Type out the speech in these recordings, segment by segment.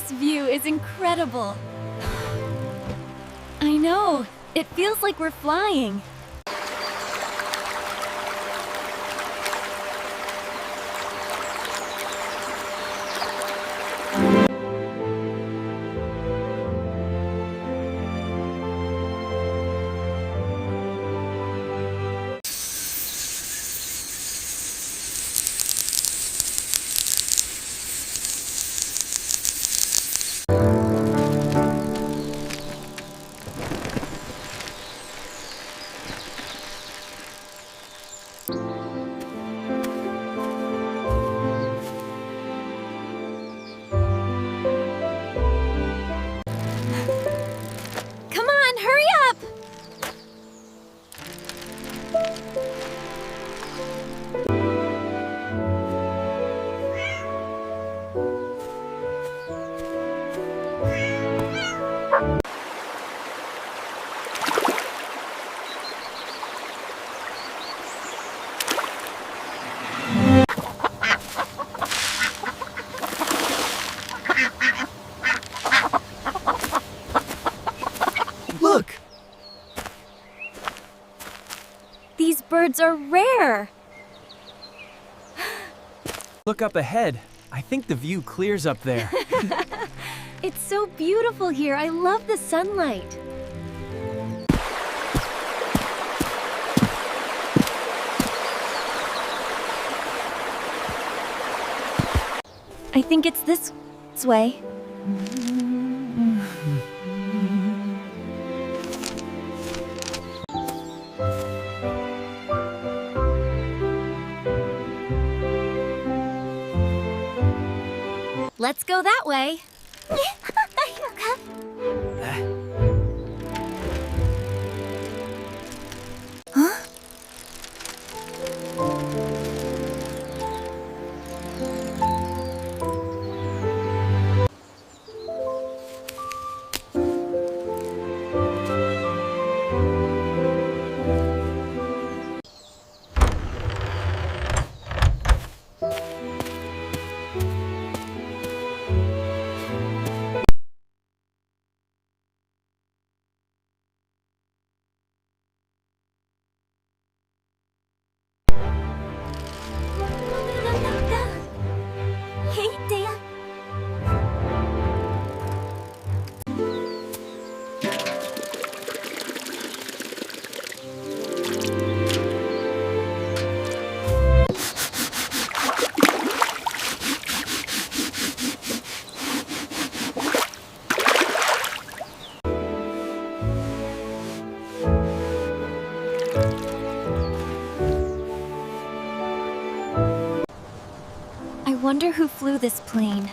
This view is incredible. I know. It feels like we're flying. Look! These birds are rare. Look up ahead. I think the view clears up there. It's so beautiful here. I love the sunlight. I think it's this way. Let's go that way. Huh? Hey, Dan. I wonder who flew this plane.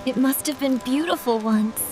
It must have been beautiful once.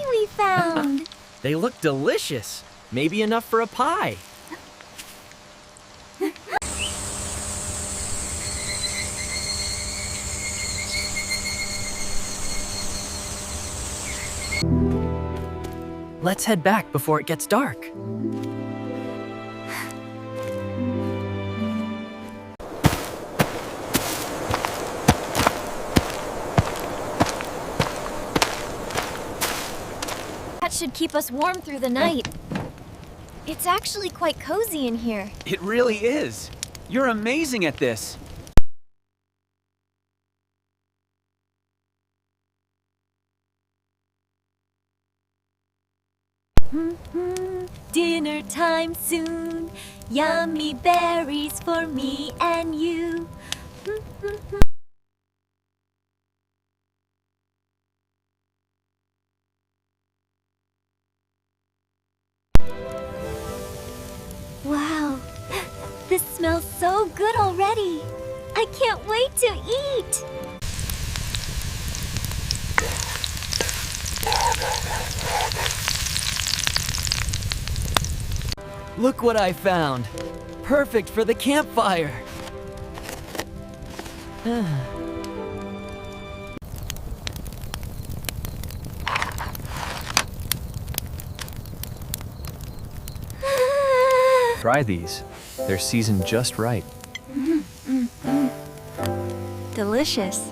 we found. They look delicious. Maybe enough for a pie. Let's head back before it gets dark. That should keep us warm through the night. It's actually quite cozy in here. It really is. You're amazing at this. Dinner time soon. Yummy berries for me and you. Wow, this smells so good already. I can't wait to eat. Look what I found. Perfect for the campfire. Try these. They're seasoned just right. Delicious.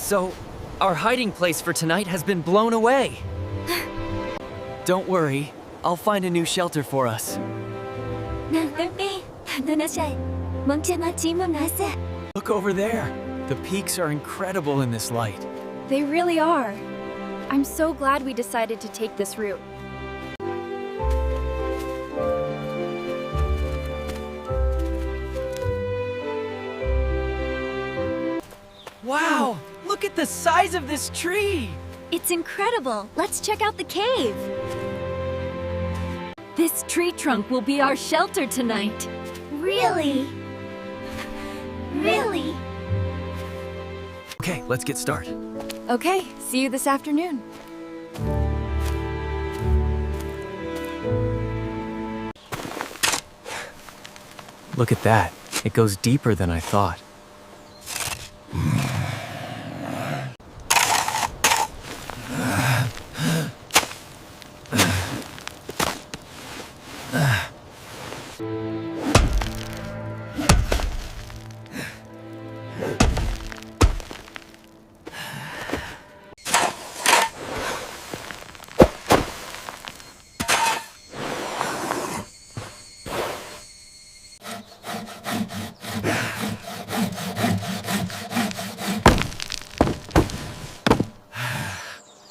So, our hiding place for tonight has been blown away. Don't worry, I'll find a new shelter for us. Look over there. The peaks are incredible in this light. They really are. I'm so glad we decided to take this route. Wow! Look at the size of this tree! It's incredible. Let's check out the cave. This tree trunk will be our shelter tonight. Really? Really? Okay, let's get started. Okay, see you this afternoon. Look at that. It goes deeper than I thought.